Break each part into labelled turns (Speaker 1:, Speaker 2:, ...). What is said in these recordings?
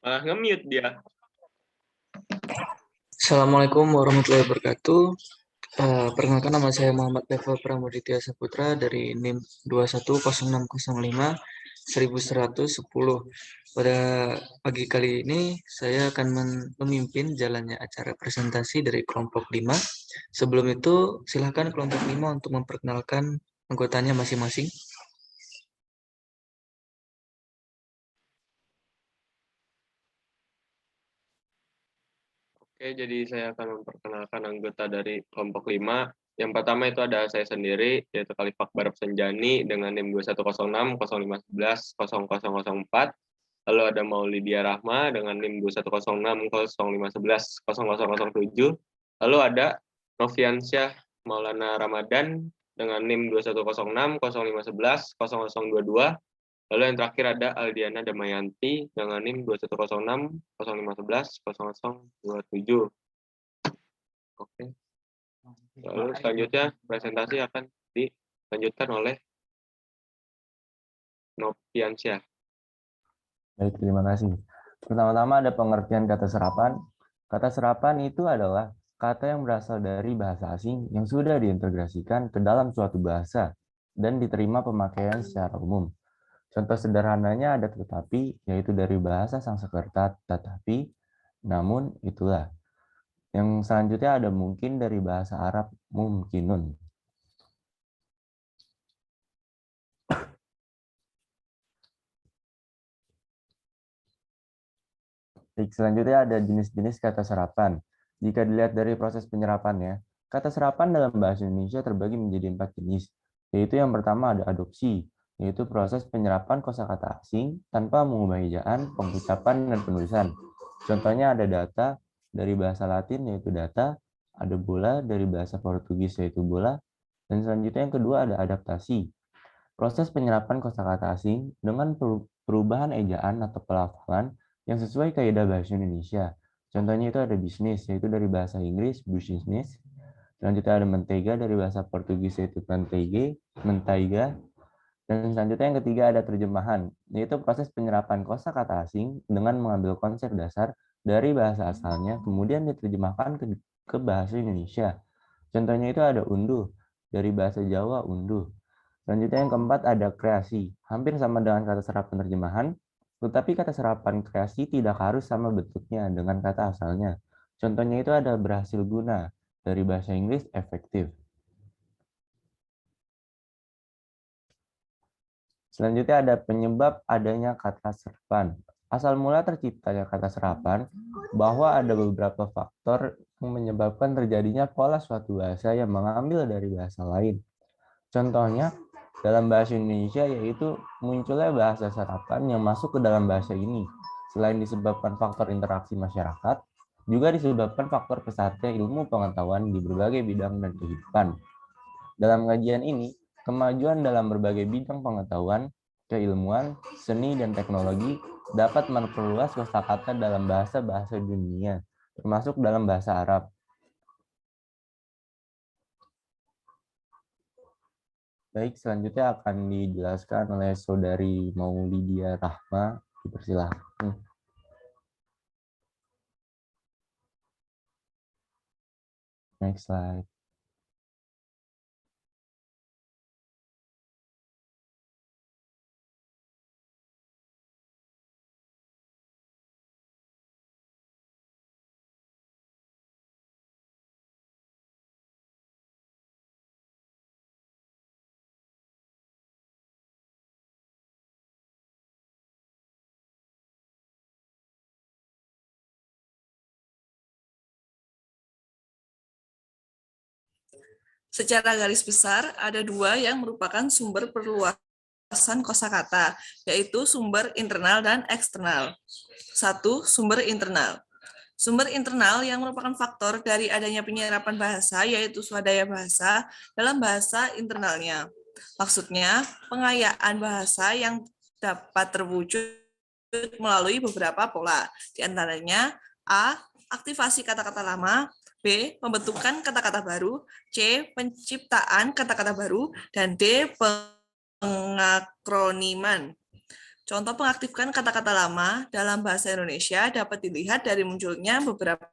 Speaker 1: Nge-mute dia.
Speaker 2: Assalamualaikum warahmatullahi wabarakatuh. Perkenalkan, nama saya Muhammad Level Pramuditya Saputra dari NIM 210605-1110. Pada pagi kali ini saya akan memimpin jalannya acara presentasi dari kelompok 5. Sebelum itu, silakan kelompok 5 untuk memperkenalkan anggotanya masing-masing.
Speaker 1: Oke, jadi saya akan memperkenalkan anggota dari kelompok 5. Yang pertama itu ada saya sendiri, yaitu Khalifah Barab Senjani dengan NIM 2106-0511-0004. Lalu ada Maulidia Rahma dengan NIM 2106-0511-0007. Lalu ada Noviansyah Maulana Ramadan dengan NIM 2106-0511-0022. Lalu yang terakhir ada Aldiana Damayanti dengan NIM 2106-0511-0027. Oke. Lalu selanjutnya presentasi akan dilanjutkan oleh Noviansyah.
Speaker 3: Baik, terima kasih. Pertama-tama ada pengertian kata serapan. Kata serapan itu adalah kata yang berasal dari bahasa asing yang sudah diintegrasikan ke dalam suatu bahasa dan diterima pemakaian secara umum. Contoh sederhananya ada tetapi, yaitu dari bahasa Sanskerta tetapi, namun itulah. Yang selanjutnya ada mungkin dari bahasa Arab mumkinun. Selanjutnya ada jenis-jenis kata serapan. Jika dilihat dari proses penyerapannya, kata serapan dalam bahasa Indonesia terbagi menjadi 4 jenis, yaitu yang pertama ada adopsi, yaitu proses penyerapan kosakata asing tanpa mengubah ejaan, pengucapan, dan penulisan. Contohnya ada data dari bahasa Latin yaitu data, ada bola dari bahasa Portugis yaitu bola, dan selanjutnya yang kedua ada adaptasi. Proses penyerapan kosakata asing dengan perubahan ejaan atau pelafalan yang sesuai kaidah bahasa Indonesia. Contohnya itu ada bisnis, yaitu dari bahasa Inggris, business. Selanjutnya ada mentega dari bahasa Portugis, yaitu mentaiga. Dan selanjutnya yang ketiga ada terjemahan, yaitu proses penyerapan kosakata asing dengan mengambil konsep dasar dari bahasa asalnya, kemudian diterjemahkan ke bahasa Indonesia. Contohnya itu ada unduh, dari bahasa Jawa unduh. Selanjutnya yang keempat ada kreasi, hampir sama dengan kata serapan terjemahan, tetapi kata serapan kreasi tidak harus sama bentuknya dengan kata asalnya. Contohnya itu ada berhasil guna, dari bahasa Inggris efektif. Selanjutnya ada penyebab adanya kata serapan. Asal mula terciptanya kata serapan, bahwa ada beberapa faktor yang menyebabkan terjadinya pola suatu bahasa yang mengambil dari bahasa lain. Contohnya, dalam bahasa Indonesia yaitu munculnya bahasa serapan yang masuk ke dalam bahasa ini. Selain disebabkan faktor interaksi masyarakat, juga disebabkan faktor pesatnya ilmu pengetahuan di berbagai bidang dan kehidupan. Dalam kajian ini, kemajuan dalam berbagai bidang pengetahuan, keilmuan, seni, dan teknologi dapat memperluas kosakata dalam bahasa-bahasa dunia, termasuk dalam bahasa Arab. Baik, selanjutnya akan dijelaskan oleh Saudari Maulidia Rahma. Dipersilahkan. Next slide.
Speaker 4: Secara garis besar, ada dua yang merupakan sumber perluasan kosakata, yaitu sumber internal dan eksternal. 1. Sumber internal. Sumber internal yang merupakan faktor dari adanya penyerapan bahasa, yaitu swadaya bahasa dalam bahasa internalnya. Maksudnya, pengayaan bahasa yang dapat terwujud melalui beberapa pola, di antaranya A. Aktivasi kata-kata lama, B. Pembentukan kata-kata baru, C. Penciptaan kata-kata baru, dan D. Pengakroniman. Contoh pengaktifkan kata-kata lama dalam bahasa Indonesia dapat dilihat dari munculnya beberapa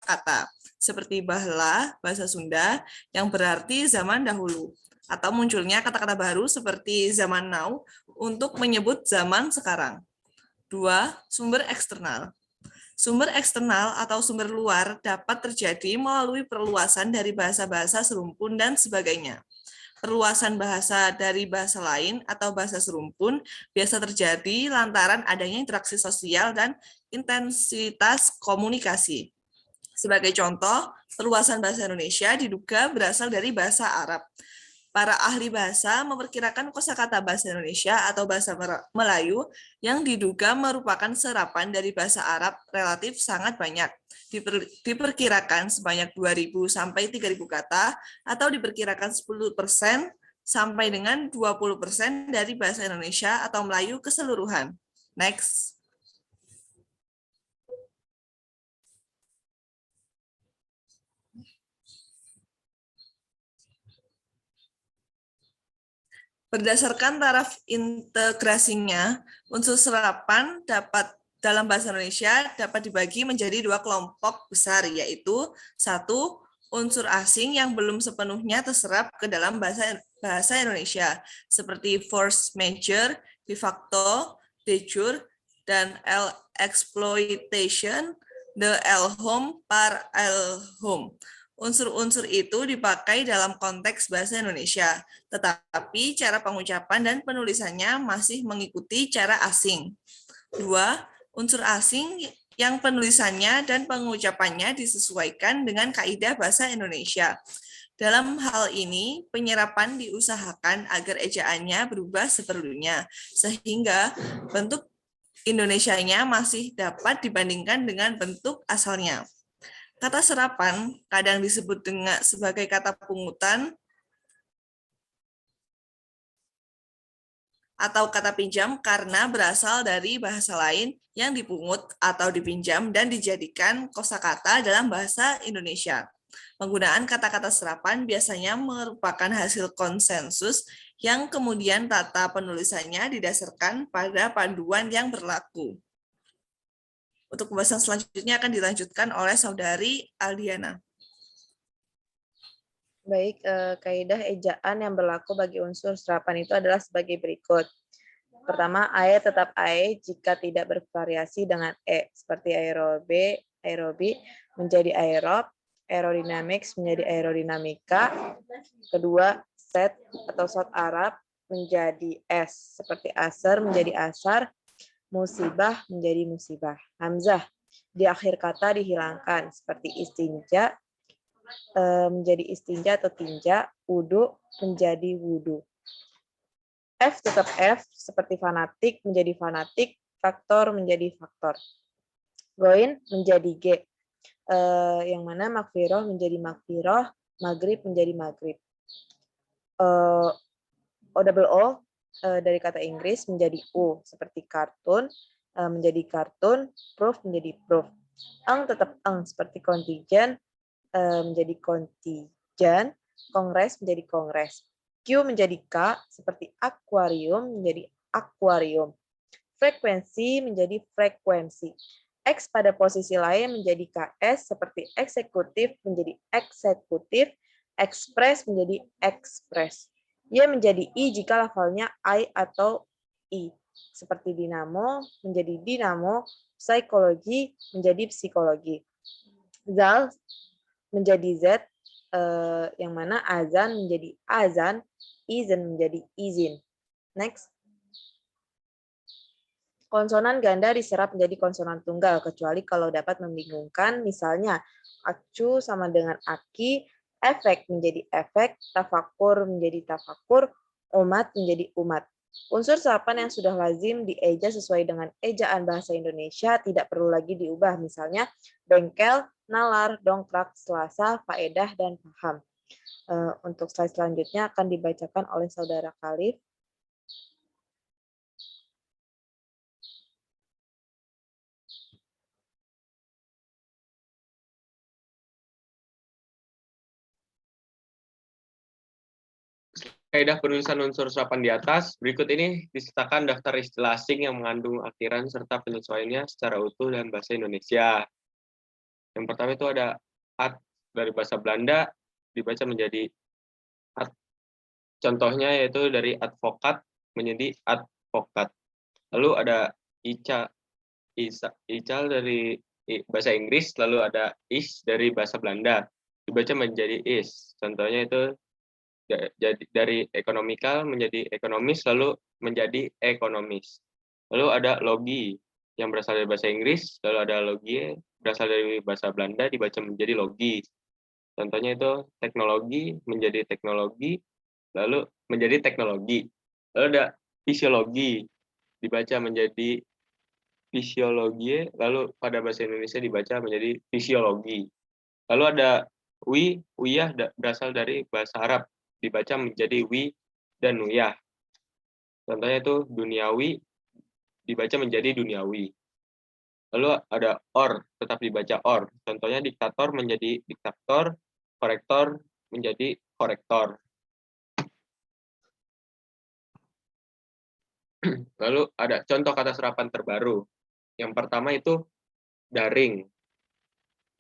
Speaker 4: kata, seperti bahla, bahasa Sunda, yang berarti zaman dahulu, atau munculnya kata-kata baru seperti zaman now untuk menyebut zaman sekarang. 2. Sumber eksternal. Sumber eksternal atau sumber luar dapat terjadi melalui perluasan dari bahasa-bahasa serumpun dan sebagainya. Perluasan bahasa dari bahasa lain atau bahasa serumpun biasa terjadi lantaran adanya interaksi sosial dan intensitas komunikasi. Sebagai contoh, perluasan bahasa Indonesia diduga berasal dari bahasa Arab. Para ahli bahasa memperkirakan kosakata bahasa Indonesia atau bahasa Melayu yang diduga merupakan serapan dari bahasa Arab relatif sangat banyak. Diperkirakan sebanyak 2.000 sampai 3.000 kata atau diperkirakan 10% sampai dengan 20% dari bahasa Indonesia atau Melayu keseluruhan. Next. Berdasarkan taraf integrasinya, unsur serapan dalam bahasa Indonesia dapat dibagi menjadi 2 kelompok besar, yaitu 1. Unsur asing yang belum sepenuhnya terserap ke dalam bahasa Indonesia, seperti force majeure, de facto, de jure, dan exploitation, de elhom, par elhom. Unsur-unsur itu dipakai dalam konteks bahasa Indonesia, tetapi cara pengucapan dan penulisannya masih mengikuti cara asing. 2. Unsur asing yang penulisannya dan pengucapannya disesuaikan dengan kaidah bahasa Indonesia. Dalam hal ini, penyerapan diusahakan agar ejaannya berubah seperlunya, sehingga bentuk Indonesianya masih dapat dibandingkan dengan bentuk asalnya. Kata serapan kadang disebut sebagai kata pungutan atau kata pinjam karena berasal dari bahasa lain yang dipungut atau dipinjam dan dijadikan kosakata dalam bahasa Indonesia. Penggunaan kata-kata serapan biasanya merupakan hasil konsensus yang kemudian tata penulisannya didasarkan pada panduan yang berlaku. Untuk pembahasan selanjutnya akan dilanjutkan oleh Saudari Aldiana.
Speaker 5: Baik, kaidah ejaan yang berlaku bagi unsur serapan itu adalah sebagai berikut. Pertama, AE tetap AE jika tidak bervariasi dengan E, seperti aerobi menjadi aerob, aerodynamics menjadi aerodinamika. Kedua, set atau sot Arab menjadi S, seperti asar menjadi asar, musibah menjadi musibah. Hamzah di akhir kata dihilangkan, seperti istinja menjadi istinja atau tinja, wudu menjadi wudu. F tetap F, seperti fanatik menjadi fanatik, faktor menjadi faktor. Goin menjadi G, yang mana makfiroh menjadi makfiroh, maghrib menjadi maghrib. O dari kata Inggris menjadi U, seperti kartun menjadi kartun, proof menjadi proof. Eng tetap eng, seperti kontingen menjadi kontijen, kongres menjadi kongres. Q menjadi K, seperti akuarium menjadi akuarium. Frekuensi menjadi frekuensi. X pada posisi lain menjadi KS, seperti eksekutif menjadi eksekutif, ekspres menjadi ekspres. Y menjadi I jika lafalnya I atau I, seperti dinamo menjadi dinamo, psikologi menjadi psikologi. Zal menjadi Z, yang mana azan menjadi azan, izin menjadi izin. Next. Konsonan ganda diserap menjadi konsonan tunggal, kecuali kalau dapat membingungkan, misalnya acu sama dengan aki, efek menjadi efek, tafakur menjadi tafakur, umat menjadi umat. Unsur serapan yang sudah lazim dieja sesuai dengan ejaan bahasa Indonesia tidak perlu lagi diubah, misalnya bengkel, nalar, dongkrak, selasa, faedah, dan paham. Untuk slide selanjutnya akan dibacakan oleh Saudara Khalif.
Speaker 1: kaidah penulisan unsur serapan di atas, berikut ini disertakan daftar istilah asing yang mengandung akhiran serta penyesuaiannya secara utuh dalam bahasa Indonesia. Yang pertama itu ada ad dari bahasa Belanda dibaca menjadi ad. Contohnya yaitu dari advokat menjadi advokat. Lalu ada ical dari bahasa Inggris, lalu ada is dari bahasa Belanda dibaca menjadi is. Contohnya itu jadi dari ekonomikal menjadi ekonomis, lalu menjadi ekonomis. Lalu ada logi yang berasal dari bahasa Inggris, lalu ada logi berasal dari bahasa Belanda dibaca menjadi logi. Contohnya itu teknologi menjadi teknologi, lalu menjadi teknologi. Lalu ada fisiologi dibaca menjadi fisiologi, lalu pada bahasa Indonesia dibaca menjadi fisiologi. Lalu ada wiyah berasal dari bahasa Arab, dibaca menjadi wi dan wiyah. Contohnya itu duniawi dibaca menjadi duniawi. Lalu ada tetap dibaca or. Contohnya diktator menjadi diktator, korektor menjadi korektor. Lalu ada contoh kata serapan terbaru. Yang pertama itu daring,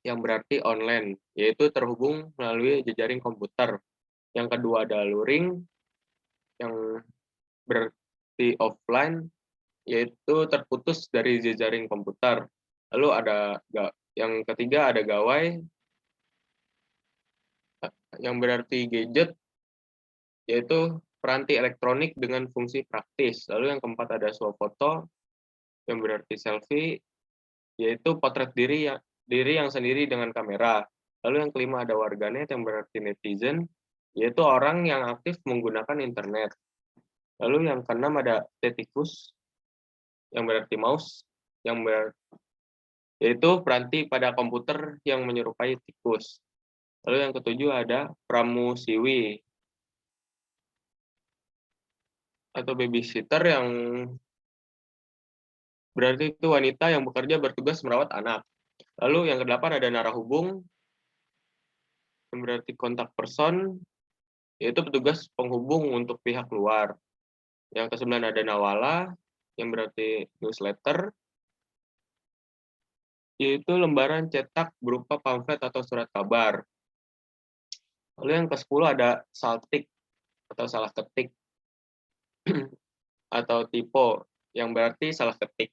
Speaker 1: yang berarti online, yaitu terhubung melalui jejaring komputer. Yang kedua ada luring, yang berarti offline, yaitu terputus dari jejaring komputer. Lalu ada yang ketiga ada gawai, yang berarti gadget, yaitu peranti elektronik dengan fungsi praktis. Lalu yang keempat ada swafoto, yang berarti selfie, yaitu potret diri yang sendiri dengan kamera. Lalu yang kelima ada warganet, yang berarti netizen, yaitu orang yang aktif menggunakan internet. Lalu yang keenam ada tetikus, yang berarti mouse, yaitu peranti pada komputer yang menyerupai tikus. Lalu yang ketujuh ada pramusiwi, atau babysitter, yang berarti itu wanita yang bekerja bertugas merawat anak. Lalu yang kedelapan ada narahubung, yang berarti kontak person, yaitu petugas penghubung untuk pihak luar. Yang kesembilan ada nawala, yang berarti newsletter, yaitu lembaran cetak berupa pamflet atau surat kabar. Lalu yang ke-10 ada saltik atau salah ketik, atau typo, yang berarti salah ketik.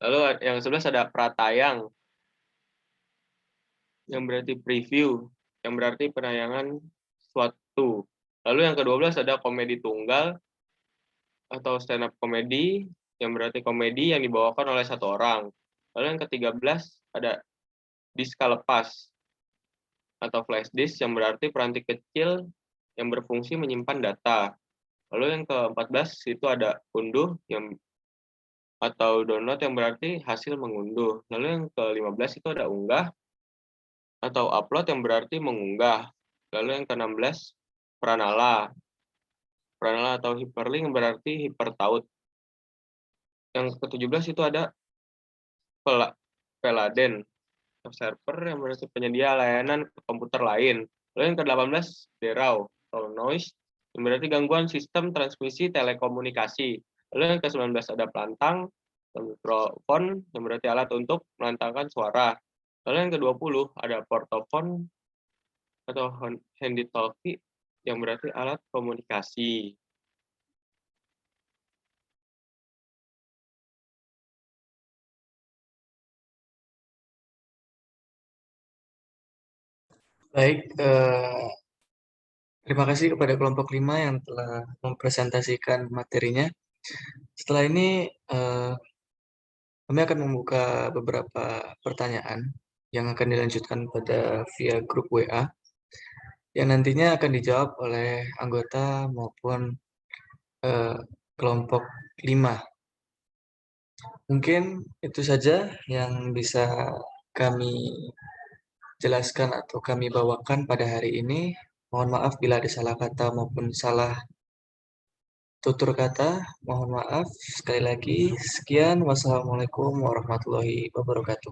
Speaker 1: Lalu yang ke-11 ada pratayang, yang berarti preview, yang berarti penayangan suatu. Lalu yang ke-12 ada komedi tunggal atau stand up komedi, yang berarti komedi yang dibawakan oleh satu orang. Lalu yang ke-13 ada diska lepas atau flash disk, yang berarti peranti kecil yang berfungsi menyimpan data. Lalu yang ke-14 itu ada unduh atau download, yang berarti hasil mengunduh. Lalu yang ke-15 itu ada unggah atau upload, yang berarti mengunggah. Lalu yang ke-16 pranala atau hyperlink, yang berarti hypertaut. Yang ke-17 itu ada peladen server, yang berarti penyedia layanan ke komputer lain. Lalu yang ke-18 derau atau noise, yang berarti gangguan sistem transmisi telekomunikasi. Lalu yang ke-19 ada pelantang mikrofon, yang berarti alat untuk melantangkan suara. Lalu yang ke-20 ada portofon atau handy talkie, yang berarti alat komunikasi.
Speaker 2: Baik, terima kasih kepada kelompok 5 yang telah mempresentasikan materinya. Setelah ini kami akan membuka beberapa pertanyaan yang akan dilanjutkan pada via grup WA, yang nantinya akan dijawab oleh anggota maupun kelompok 5. Mungkin itu saja yang bisa kami jelaskan atau kami bawakan pada hari ini. Mohon maaf bila ada salah kata maupun salah tutur kata. Mohon maaf. Sekali lagi, sekian. Wassalamualaikum warahmatullahi wabarakatuh.